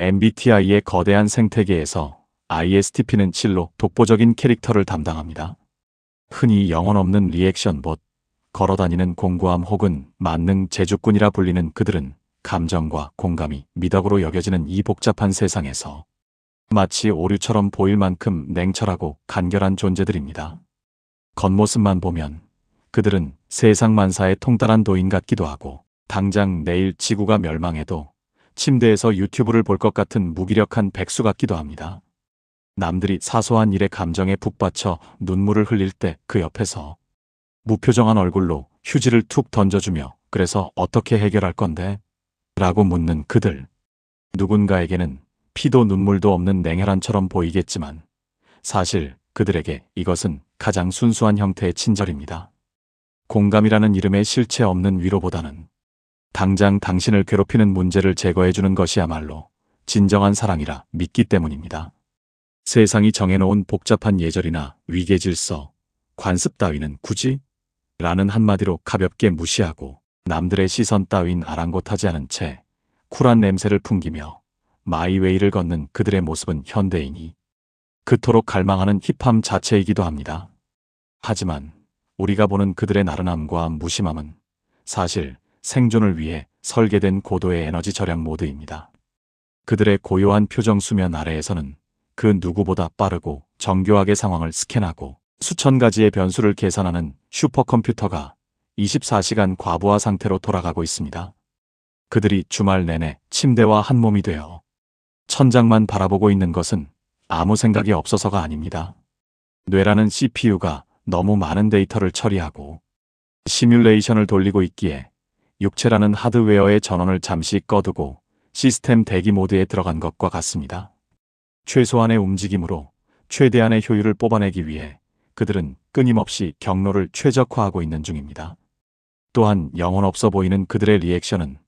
MBTI의 거대한 생태계에서 ISTP는 실로 독보적인 캐릭터를 담당합니다. 흔히 영혼 없는 리액션 봇, 걸어다니는 공고함 혹은 만능 제주꾼이라 불리는 그들은 감정과 공감이 미덕으로 여겨지는 이 복잡한 세상에서 마치 오류처럼 보일 만큼 냉철하고 간결한 존재들입니다. 겉모습만 보면 그들은 세상 만사에 통달한 도인 같기도 하고, 당장 내일 지구가 멸망해도 침대에서 유튜브를 볼 것 같은 무기력한 백수 같기도 합니다. 남들이 사소한 일에 감정에 푹 받쳐 눈물을 흘릴 때 그 옆에서 무표정한 얼굴로 휴지를 툭 던져주며 "그래서 어떻게 해결할 건데?" 라고 묻는 그들. 누군가에게는 피도 눈물도 없는 냉혈한처럼 보이겠지만 사실 그들에게 이것은 가장 순수한 형태의 친절입니다. 공감이라는 이름의 실체 없는 위로보다는 당장 당신을 괴롭히는 문제를 제거해주는 것이야말로 진정한 사랑이라 믿기 때문입니다. 세상이 정해놓은 복잡한 예절이나 위계질서, 관습 따위는 굳이? 라는 한마디로 가볍게 무시하고 남들의 시선 따윈 아랑곳하지 않은 채 쿨한 냄새를 풍기며 마이웨이를 걷는 그들의 모습은 현대인이 그토록 갈망하는 힙함 자체이기도 합니다. 하지만 우리가 보는 그들의 나른함과 무심함은 사실 생존을 위해 설계된 고도의 에너지 절약 모드입니다. 그들의 고요한 표정 수면 아래에서는 그 누구보다 빠르고 정교하게 상황을 스캔하고 수천 가지의 변수를 계산하는 슈퍼컴퓨터가 24시간 과부하 상태로 돌아가고 있습니다. 그들이 주말 내내 침대와 한 몸이 되어 천장만 바라보고 있는 것은 아무 생각이 없어서가 아닙니다. 뇌라는 CPU가 너무 많은 데이터를 처리하고 시뮬레이션을 돌리고 있기에 육체라는 하드웨어의 전원을 잠시 꺼두고 시스템 대기 모드에 들어간 것과 같습니다. 최소한의 움직임으로 최대한의 효율을 뽑아내기 위해 그들은 끊임없이 경로를 최적화하고 있는 중입니다. 또한 영혼 없어 보이는 그들의 리액션은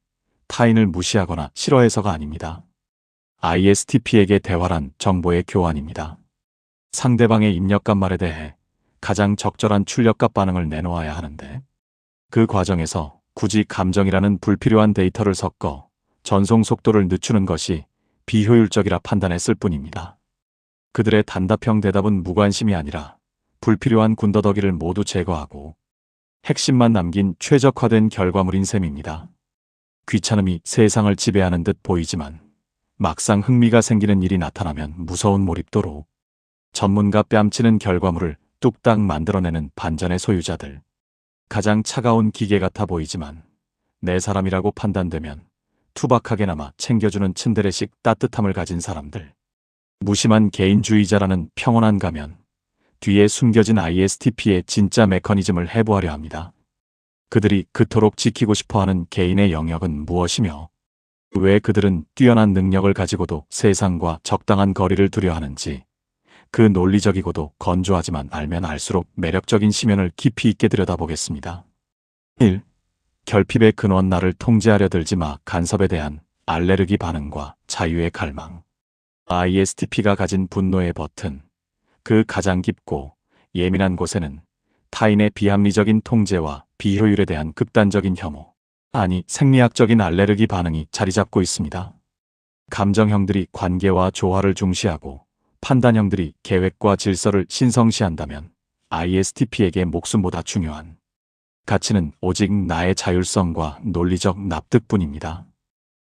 타인을 무시하거나 싫어해서가 아닙니다. ISTP에게 대화란 정보의 교환입니다. 상대방의 입력값 말에 대해 가장 적절한 출력값 반응을 내놓아야 하는데, 그 과정에서 굳이 감정이라는 불필요한 데이터를 섞어 전송 속도를 늦추는 것이 비효율적이라 판단했을 뿐입니다. 그들의 단답형 대답은 무관심이 아니라 불필요한 군더더기를 모두 제거하고 핵심만 남긴 최적화된 결과물인 셈입니다. 귀찮음이 세상을 지배하는 듯 보이지만 막상 흥미가 생기는 일이 나타나면 무서운 몰입도로 전문가 뺨치는 결과물을 뚝딱 만들어내는 반전의 소유자들. 가장 차가운 기계 같아 보이지만 내 사람이라고 판단되면 투박하게나마 챙겨주는 츤데레식 따뜻함을 가진 사람들. 무심한 개인주의자라는 평온한 가면 뒤에 숨겨진 ISTP의 진짜 메커니즘을 해부하려 합니다. 그들이 그토록 지키고 싶어하는 개인의 영역은 무엇이며 왜 그들은 뛰어난 능력을 가지고도 세상과 적당한 거리를 두려 하는지, 그 논리적이고도 건조하지만 알면 알수록 매력적인 심연을 깊이 있게 들여다보겠습니다. 1. 결핍의 근원 나를 통제하려 들지 마. 간섭에 대한 알레르기 반응과 자유의 갈망. ISTP가 가진 분노의 버튼. 그 가장 깊고 예민한 곳에는 타인의 비합리적인 통제와 비효율에 대한 극단적인 혐오, 아니 생리학적인 알레르기 반응이 자리 잡고 있습니다. 감정형들이 관계와 조화를 중시하고 판단형들이 계획과 질서를 신성시한다면 ISTP에게 목숨보다 중요한 가치는 오직 나의 자율성과 논리적 납득뿐입니다.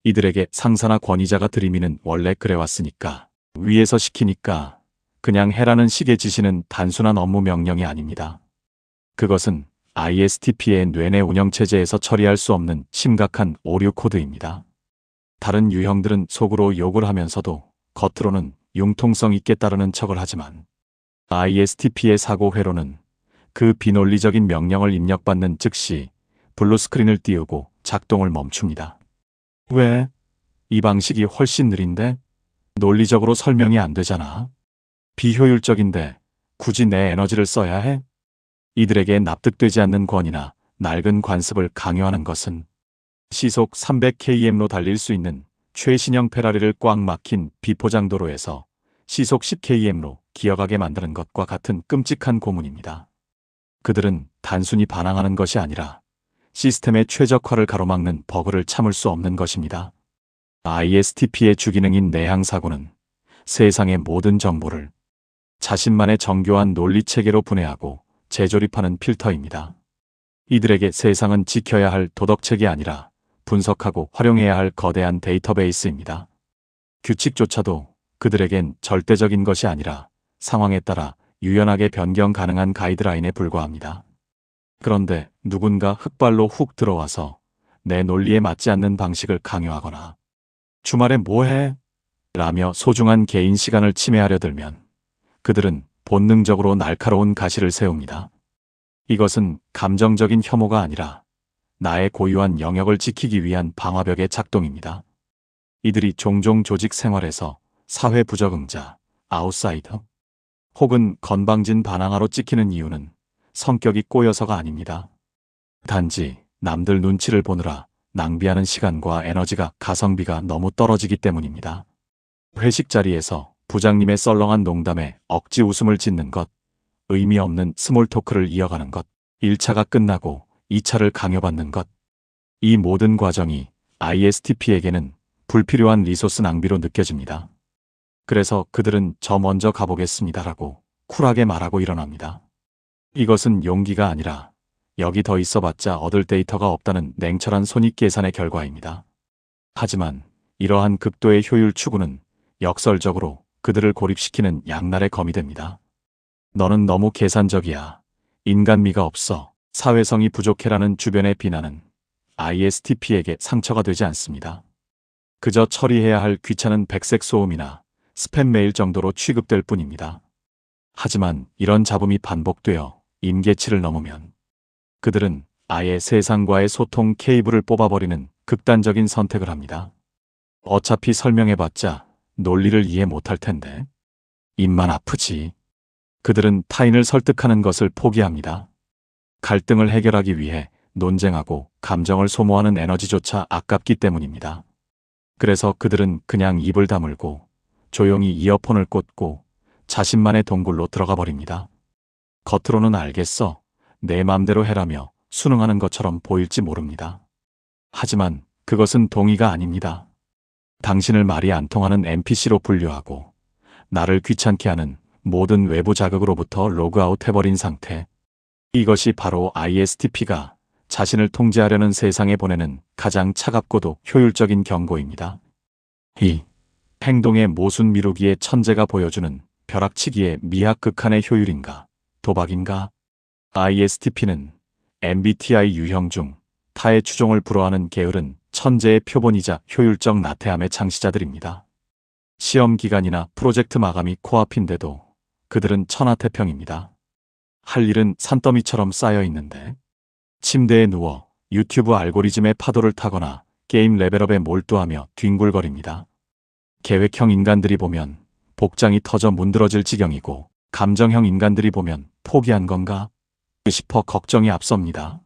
이들에게 상사나 권위자가 들이미는 "원래 그래왔으니까, 위에서 시키니까 그냥 해라는 식의 지시는 단순한 업무 명령이 아닙니다. 그것은 ISTP의 뇌내 운영체제에서 처리할 수 없는 심각한 오류 코드입니다. 다른 유형들은 속으로 욕을 하면서도 겉으로는 융통성 있게 따르는 척을 하지만 ISTP의 사고 회로는 그 비논리적인 명령을 입력받는 즉시 블루스크린을 띄우고 작동을 멈춥니다. 왜? 이 방식이 훨씬 느린데? 논리적으로 설명이 안 되잖아. 비효율적인데 굳이 내 에너지를 써야 해? 이들에게 납득되지 않는 권위나 낡은 관습을 강요하는 것은 시속 300km로 달릴 수 있는 최신형 페라리를 꽉 막힌 비포장도로에서 시속 10km로 기어가게 만드는 것과 같은 끔찍한 고문입니다. 그들은 단순히 반항하는 것이 아니라 시스템의 최적화를 가로막는 버그를 참을 수 없는 것입니다. ISTP의 주기능인 내향사고는 세상의 모든 정보를 자신만의 정교한 논리체계로 분해하고 재조립하는 필터입니다. 이들에게 세상은 지켜야 할 도덕책이 아니라 분석하고 활용해야 할 거대한 데이터베이스입니다. 규칙조차도 그들에겐 절대적인 것이 아니라 상황에 따라 유연하게 변경 가능한 가이드라인에 불과합니다. 그런데 누군가 흑발로 훅 들어와서 내 논리에 맞지 않는 방식을 강요하거나 주말에 뭐해? 라며 소중한 개인 시간을 침해하려 들면 그들은 본능적으로 날카로운 가시를 세웁니다. 이것은 감정적인 혐오가 아니라 나의 고유한 영역을 지키기 위한 방화벽의 작동입니다. 이들이 종종 조직 생활에서 사회 부적응자, 아웃사이더 혹은 건방진 반항아로 찍히는 이유는 성격이 꼬여서가 아닙니다. 단지 남들 눈치를 보느라 낭비하는 시간과 에너지가 가성비가 너무 떨어지기 때문입니다. 회식 자리에서 부장님의 썰렁한 농담에 억지 웃음을 짓는 것, 의미 없는 스몰 토크를 이어가는 것, 1차가 끝나고 2차를 강요받는 것. 이 모든 과정이 ISTP에게는 불필요한 리소스 낭비로 느껴집니다. 그래서 그들은 저 먼저 가보겠습니다라고 쿨하게 말하고 일어납니다. 이것은 용기가 아니라 여기 더 있어봤자 얻을 데이터가 없다는 냉철한 손익 계산의 결과입니다. 하지만 이러한 극도의 효율 추구는 역설적으로 그들을 고립시키는 양날의 검이 됩니다. 너는 너무 계산적이야. 인간미가 없어. 사회성이 부족해라는 주변의 비난은 ISTP에게 상처가 되지 않습니다. 그저 처리해야 할 귀찮은 백색 소음이나 스팸 메일 정도로 취급될 뿐입니다. 하지만 이런 잡음이 반복되어 임계치를 넘으면 그들은 아예 세상과의 소통 케이블을 뽑아버리는 극단적인 선택을 합니다. 어차피 설명해봤자 논리를 이해 못할 텐데. 입만 아프지. 그들은 타인을 설득하는 것을 포기합니다. 갈등을 해결하기 위해 논쟁하고 감정을 소모하는 에너지조차 아깝기 때문입니다. 그래서 그들은 그냥 입을 다물고 조용히 이어폰을 꽂고 자신만의 동굴로 들어가 버립니다. 겉으로는 알겠어. 내 맘대로 해라며 순응하는 것처럼 보일지 모릅니다. 하지만 그것은 동의가 아닙니다. 당신을 말이 안 통하는 NPC로 분류하고 나를 귀찮게 하는 모든 외부 자극으로부터 로그아웃 해버린 상태. 이것이 바로 ISTP가 자신을 통제하려는 세상에 보내는 가장 차갑고도 효율적인 경고입니다. 이 행동의 모순 미루기의 천재가 보여주는 벼락치기의 미학극한의 효율인가, 도박인가? ISTP는 MBTI 유형 중 타의 추종을 불허하는 게으른 천재의 표본이자 효율적 나태함의 창시자들입니다. 시험 기간이나 프로젝트 마감이 코앞인데도 그들은 천하태평입니다. 할 일은 산더미처럼 쌓여 있는데 침대에 누워 유튜브 알고리즘의 파도를 타거나 게임 레벨업에 몰두하며 뒹굴거립니다. 계획형 인간들이 보면 복장이 터져 문드러질 지경이고 감정형 인간들이 보면 포기한 건가 싶어 걱정이 앞섭니다.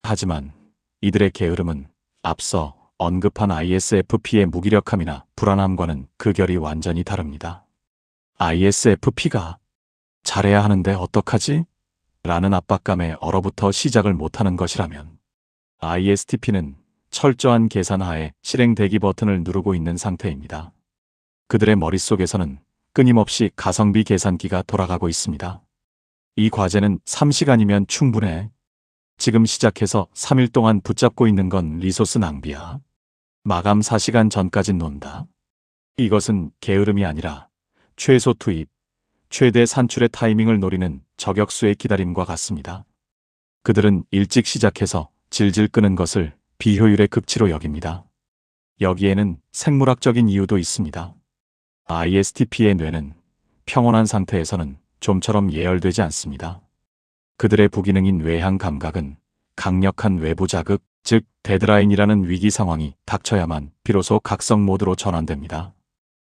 하지만 이들의 게으름은 앞서 언급한 ISFP의 무기력함이나 불안함과는 그 결이 완전히 다릅니다. ISFP가 잘해야 하는데 어떡하지? 라는 압박감에 얼어붙어 시작을 못하는 것이라면 ISTP는 철저한 계산하에 실행 대기 버튼을 누르고 있는 상태입니다. 그들의 머릿속에서는 끊임없이 가성비 계산기가 돌아가고 있습니다. 이 과제는 3시간이면 충분해. 지금 시작해서 3일 동안 붙잡고 있는 건 리소스 낭비야. 마감 4시간 전까진 논다. 이것은 게으름이 아니라 최소 투입, 최대 산출의 타이밍을 노리는 저격수의 기다림과 같습니다. 그들은 일찍 시작해서 질질 끄는 것을 비효율의 극치로 여깁니다. 여기에는 생물학적인 이유도 있습니다. ISTP의 뇌는 평온한 상태에서는 좀처럼 예열되지 않습니다. 그들의 부기능인 외향 감각은 강력한 외부 자극, 즉 데드라인이라는 위기 상황이 닥쳐야만 비로소 각성 모드로 전환됩니다.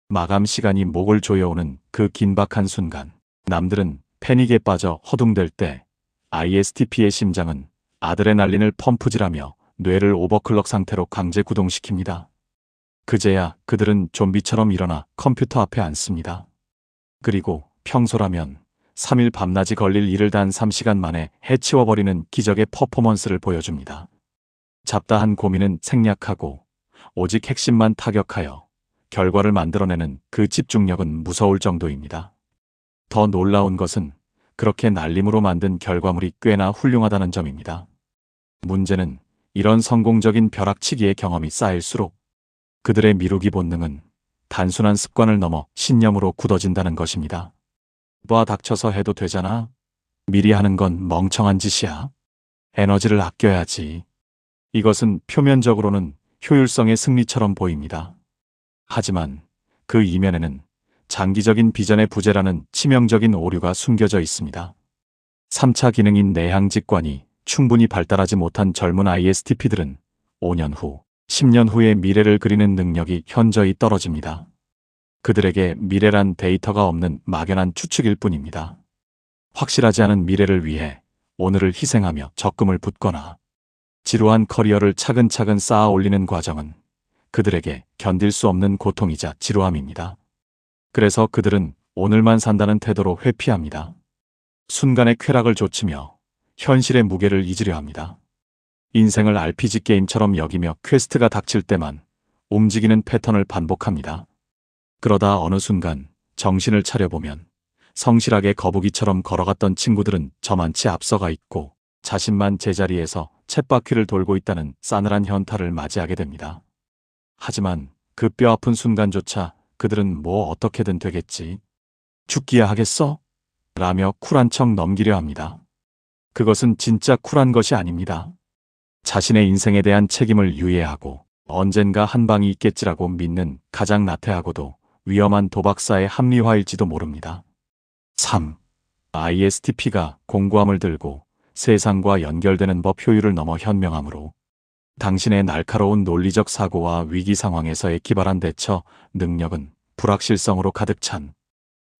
마감 시간이 목을 조여오는 그 긴박한 순간, 남들은 패닉에 빠져 허둥댈 때 ISTP의 심장은 아드레날린을 펌프질하며 뇌를 오버클럭 상태로 강제 구동시킵니다. 그제야 그들은 좀비처럼 일어나 컴퓨터 앞에 앉습니다. 그리고 평소라면 3일 밤낮이 걸릴 일을 단 3시간 만에 해치워버리는 기적의 퍼포먼스를 보여줍니다. 잡다한 고민은 생략하고 오직 핵심만 타격하여 결과를 만들어내는 그 집중력은 무서울 정도입니다. 더 놀라운 것은 그렇게 날림으로 만든 결과물이 꽤나 훌륭하다는 점입니다. 문제는 이런 성공적인 벼락치기의 경험이 쌓일수록 그들의 미루기 본능은 단순한 습관을 넘어 신념으로 굳어진다는 것입니다. 봐, 닥쳐서 해도 되잖아. 미리 하는 건 멍청한 짓이야. 에너지를 아껴야지. 이것은 표면적으로는 효율성의 승리처럼 보입니다. 하지만 그 이면에는 장기적인 비전의 부재라는 치명적인 오류가 숨겨져 있습니다. 3차 기능인 내향직관이 충분히 발달하지 못한 젊은 ISTP들은 5년 후, 10년 후의 미래를 그리는 능력이 현저히 떨어집니다. 그들에게 미래란 데이터가 없는 막연한 추측일 뿐입니다. 확실하지 않은 미래를 위해 오늘을 희생하며 적금을 붓거나 지루한 커리어를 차근차근 쌓아 올리는 과정은 그들에게 견딜 수 없는 고통이자 지루함입니다. 그래서 그들은 오늘만 산다는 태도로 회피합니다. 순간의 쾌락을 좇으며 현실의 무게를 잊으려 합니다. 인생을 RPG 게임처럼 여기며 퀘스트가 닥칠 때만 움직이는 패턴을 반복합니다. 그러다 어느 순간 정신을 차려보면 성실하게 거북이처럼 걸어갔던 친구들은 저만치 앞서가 있고 자신만 제자리에서 쳇바퀴를 돌고 있다는 싸늘한 현타를 맞이하게 됩니다. 하지만 그 뼈아픈 순간조차 그들은 뭐 어떻게든 되겠지. 죽기야 하겠어? 라며 쿨한 척 넘기려 합니다. 그것은 진짜 쿨한 것이 아닙니다. 자신의 인생에 대한 책임을 유예하고 언젠가 한 방이 있겠지라고 믿는 가장 나태하고도 위험한 도박사의 합리화일지도 모릅니다. 3. ISTP가 공고함을 들고 세상과 연결되는 법 효율을 넘어 현명함으로 당신의 날카로운 논리적 사고와 위기 상황에서의 기발한 대처 능력은 불확실성으로 가득 찬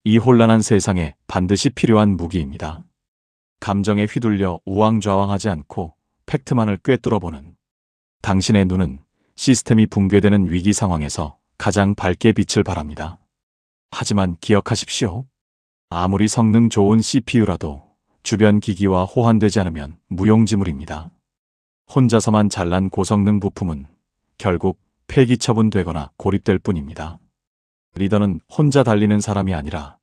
이 혼란한 세상에 반드시 필요한 무기입니다. 감정에 휘둘려 우왕좌왕하지 않고 팩트만을 꿰뚫어보는 당신의 눈은 시스템이 붕괴되는 위기 상황에서 가장 밝게 빛을 발합니다. 하지만 기억하십시오. 아무리 성능 좋은 CPU라도 주변 기기와 호환되지 않으면 무용지물입니다. 혼자서만 잘난 고성능 부품은 결국 폐기 처분되거나 고립될 뿐입니다. 리더는 혼자 달리는 사람이 아니라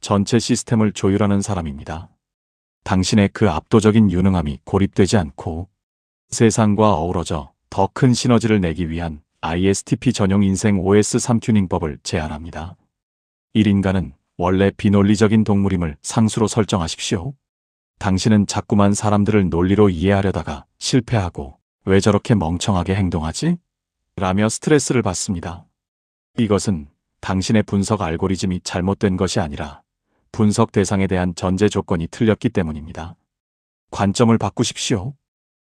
전체 시스템을 조율하는 사람입니다. 당신의 그 압도적인 유능함이 고립되지 않고 세상과 어우러져 더 큰 시너지를 내기 위한 ISTP 전용 인생 OS3 튜닝법을 제안합니다. 1인간은 원래 비논리적인 동물임을 상수로 설정하십시오. 당신은 자꾸만 사람들을 논리로 이해하려다가 실패하고 왜 저렇게 멍청하게 행동하지? 라며 스트레스를 받습니다. 이것은 당신의 분석 알고리즘이 잘못된 것이 아니라 분석 대상에 대한 전제 조건이 틀렸기 때문입니다. 관점을 바꾸십시오.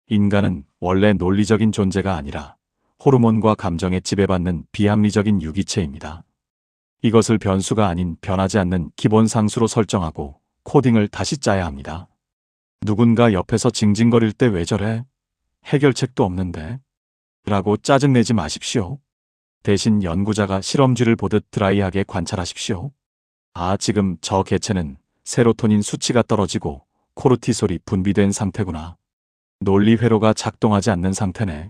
인간은 원래 논리적인 존재가 아니라 호르몬과 감정에 지배받는 비합리적인 유기체입니다. 이것을 변수가 아닌 변하지 않는 기본 상수로 설정하고 코딩을 다시 짜야 합니다. 누군가 옆에서 징징거릴 때 왜 저래? 해결책도 없는데? 라고 짜증내지 마십시오. 대신 연구자가 실험쥐를 보듯 드라이하게 관찰하십시오. 아, 지금 저 개체는 세로토닌 수치가 떨어지고 코르티솔이 분비된 상태구나. 논리 회로가 작동하지 않는 상태네.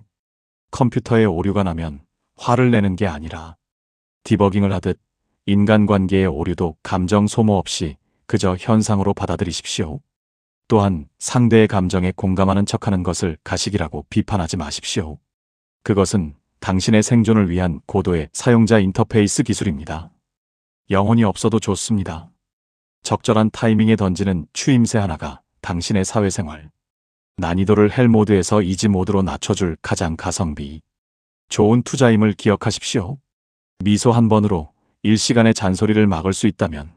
컴퓨터에 오류가 나면 화를 내는 게 아니라 디버깅을 하듯 인간관계의 오류도 감정 소모 없이 그저 현상으로 받아들이십시오. 또한 상대의 감정에 공감하는 척하는 것을 가식이라고 비판하지 마십시오. 그것은 당신의 생존을 위한 고도의 사용자 인터페이스 기술입니다. 영혼이 없어도 좋습니다. 적절한 타이밍에 던지는 추임새 하나가 당신의 사회생활 난이도를 헬 모드에서 이지 모드로 낮춰줄 가장 가성비 좋은 투자임을 기억하십시오. 미소 한 번으로 일시간의 잔소리를 막을 수 있다면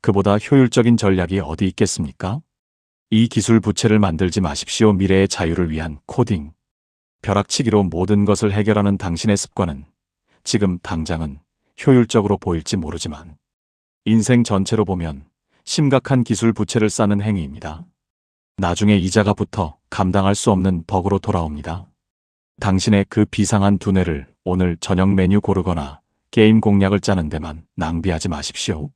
그보다 효율적인 전략이 어디 있겠습니까? 이 기술 부채를 만들지 마십시오. 미래의 자유를 위한 코딩. 벼락치기로 모든 것을 해결하는 당신의 습관은 지금 당장은 효율적으로 보일지 모르지만 인생 전체로 보면 심각한 기술 부채를 쌓는 행위입니다. 나중에 이자가 붙어 감당할 수 없는 벅으로 돌아옵니다. 당신의 그 비상한 두뇌를 오늘 저녁 메뉴 고르거나 게임 공략을 짜는 데만 낭비하지 마십시오.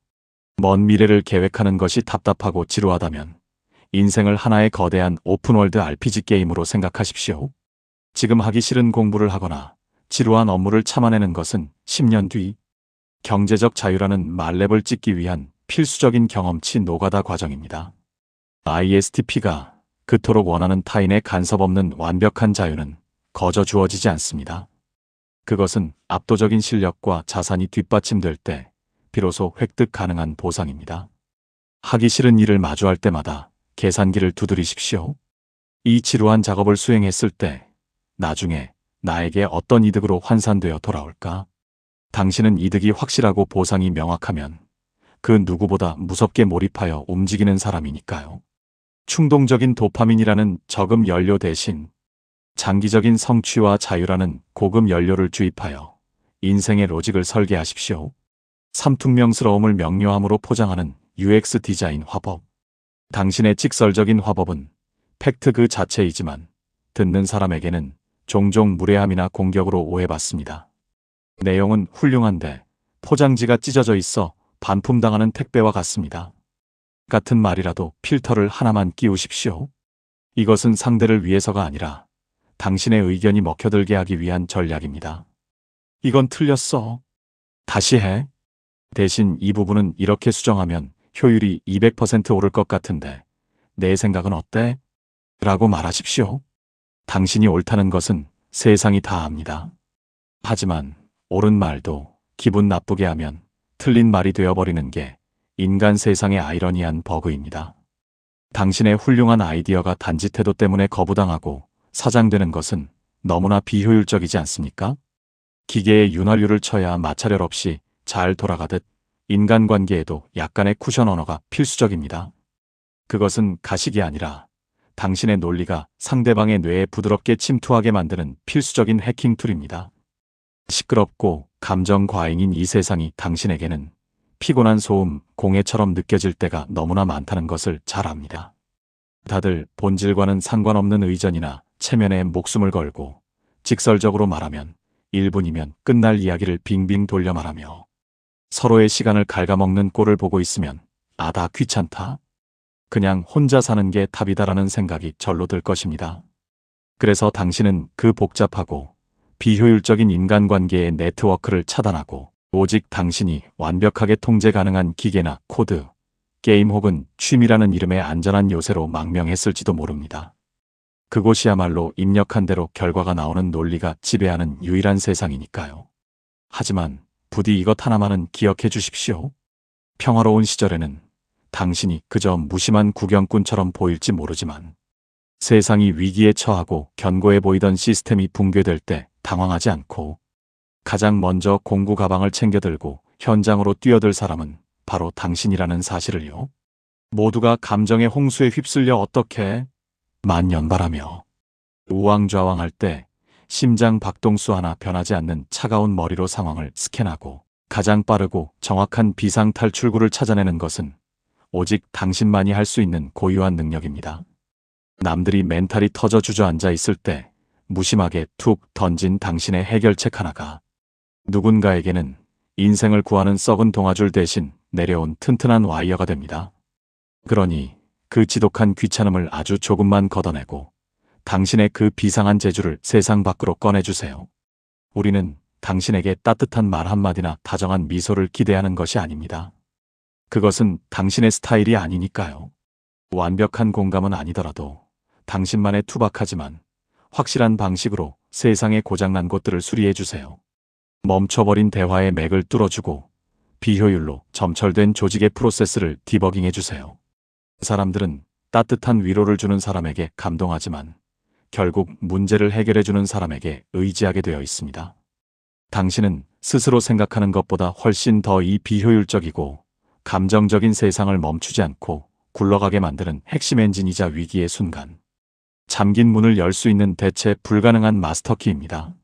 먼 미래를 계획하는 것이 답답하고 지루하다면 인생을 하나의 거대한 오픈월드 RPG 게임으로 생각하십시오. 지금 하기 싫은 공부를 하거나 지루한 업무를 참아내는 것은 10년 뒤 경제적 자유라는 말렙을 찍기 위한 필수적인 경험치 노가다 과정입니다. ISTP가 그토록 원하는 타인의 간섭 없는 완벽한 자유는 거저 주어지지 않습니다. 그것은 압도적인 실력과 자산이 뒷받침될 때 비로소 획득 가능한 보상입니다. 하기 싫은 일을 마주할 때마다 계산기를 두드리십시오. 이 지루한 작업을 수행했을 때 나중에 나에게 어떤 이득으로 환산되어 돌아올까? 당신은 이득이 확실하고 보상이 명확하면 그 누구보다 무섭게 몰입하여 움직이는 사람이니까요. 충동적인 도파민이라는 저금 연료 대신 장기적인 성취와 자유라는 고급 연료를 주입하여 인생의 로직을 설계하십시오. 삼퉁명스러움을 명료함으로 포장하는 UX 디자인 화법. 당신의 직설적인 화법은 팩트 그 자체이지만 듣는 사람에게는 종종 무례함이나 공격으로 오해받습니다. 내용은 훌륭한데 포장지가 찢어져 있어 반품당하는 택배와 같습니다. 같은 말이라도 필터를 하나만 끼우십시오. 이것은 상대를 위해서가 아니라 당신의 의견이 먹혀들게 하기 위한 전략입니다. 이건 틀렸어. 다시 해. 대신 이 부분은 이렇게 수정하면 효율이 200% 오를 것 같은데 내 생각은 어때? 라고 말하십시오. 당신이 옳다는 것은 세상이 다 압니다. 하지만 옳은 말도 기분 나쁘게 하면 틀린 말이 되어버리는 게 인간 세상의 아이러니한 버그입니다. 당신의 훌륭한 아이디어가 단지 태도 때문에 거부당하고 사장되는 것은 너무나 비효율적이지 않습니까? 기계의 윤활유를 쳐야 마찰열 없이 잘 돌아가듯 인간관계에도 약간의 쿠션 언어가 필수적입니다. 그것은 가식이 아니라 당신의 논리가 상대방의 뇌에 부드럽게 침투하게 만드는 필수적인 해킹 툴입니다. 시끄럽고 감정 과잉인 이 세상이 당신에게는 피곤한 소음, 공해처럼 느껴질 때가 너무나 많다는 것을 잘 압니다. 다들 본질과는 상관없는 의전이나 체면에 목숨을 걸고 직설적으로 말하면 1분이면 끝날 이야기를 빙빙 돌려 말하며 서로의 시간을 갉아먹는 꼴을 보고 있으면 아, 다 귀찮다. 그냥 혼자 사는 게 답이다라는 생각이 절로 들 것입니다. 그래서 당신은 그 복잡하고 비효율적인 인간관계의 네트워크를 차단하고 오직 당신이 완벽하게 통제 가능한 기계나 코드, 게임 혹은 취미라는 이름의 안전한 요새로 망명했을지도 모릅니다. 그곳이야말로 입력한 대로 결과가 나오는 논리가 지배하는 유일한 세상이니까요. 하지만 부디 이것 하나만은 기억해 주십시오. 평화로운 시절에는 당신이 그저 무심한 구경꾼처럼 보일지 모르지만 세상이 위기에 처하고 견고해 보이던 시스템이 붕괴될 때 당황하지 않고 가장 먼저 공구 가방을 챙겨들고 현장으로 뛰어들 사람은 바로 당신이라는 사실을요. 모두가 감정의 홍수에 휩쓸려 어떻게 만연발하며 우왕좌왕할 때 심장 박동수 하나 변하지 않는 차가운 머리로 상황을 스캔하고 가장 빠르고 정확한 비상 탈출구를 찾아내는 것은 오직 당신만이 할 수 있는 고유한 능력입니다. 남들이 멘탈이 터져 주저앉아 있을 때 무심하게 툭 던진 당신의 해결책 하나가 누군가에게는 인생을 구하는 썩은 동아줄 대신 내려온 튼튼한 와이어가 됩니다. 그러니 그 지독한 귀찮음을 아주 조금만 걷어내고 당신의 그 비상한 재주를 세상 밖으로 꺼내주세요. 우리는 당신에게 따뜻한 말 한마디나 다정한 미소를 기대하는 것이 아닙니다. 그것은 당신의 스타일이 아니니까요. 완벽한 공감은 아니더라도 당신만의 투박하지만 확실한 방식으로 세상의 고장난 곳들을 수리해 주세요. 멈춰버린 대화의 맥을 뚫어주고 비효율로 점철된 조직의 프로세스를 디버깅해 주세요. 사람들은 따뜻한 위로를 주는 사람에게 감동하지만 결국 문제를 해결해 주는 사람에게 의지하게 되어 있습니다. 당신은 스스로 생각하는 것보다 훨씬 더 이 비효율적이고 감정적인 세상을 멈추지 않고 굴러가게 만드는 핵심 엔진이자 위기의 순간 잠긴 문을 열 수 있는 대체 불가능한 마스터키입니다.